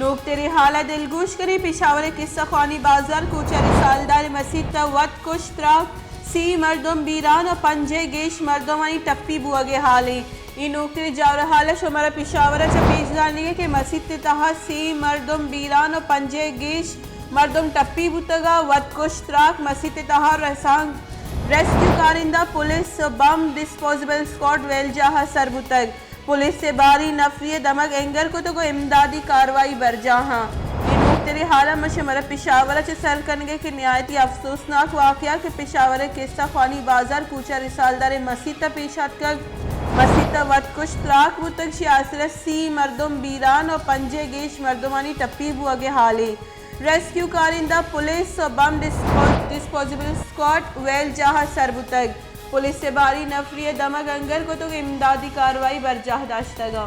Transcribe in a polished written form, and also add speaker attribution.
Speaker 1: नोक तेरे हाला दिलगोश करी पेशावर किस्सा खानी बाजार कोचर सालदार मसीद वत कुश्तरा सी मर्दम बीरान और पंजे गेश मर्दमानी टप्पी बुआगे हाले इन नोकरी जावर हाला शुमारा पेशावर पेश जाने के मसीद तहा सी मर्दम बीरान और पंजे गेश मर्दम टप्पी बुतगा वत कुश्तराक मसीद तहा रसांग रेस्क्यू कारिंदा पुलिस बम डिस्पोजेबल स्क्वाड वेलजाहा सरबुतग पुलिस से बारी नफरी दमक एंगर को तो इमदादी कार्रवाई बरजाहा तेरे हाला मशमरा पेशावर सर करने के नहायती अफसोसनाक वाक़या के पेशावर किस्सा खानी बाजार कूचा रिसालदार मसीद पेशात कर मसीद वत कुछ तलाक बुतक शियासर सी मर्दम बीरान और पंजे गेश मर्दमानी टप्पी बुआगे हाले रेस्क्यू कारिंदा पुलिस बम डिस्पोजेबल स्क्वाड वेल जहा सरबुतग पुलिस से बारी नफरी दमक अंगर को तो इमदादी कार्रवाई बरजाह दाश्तगा।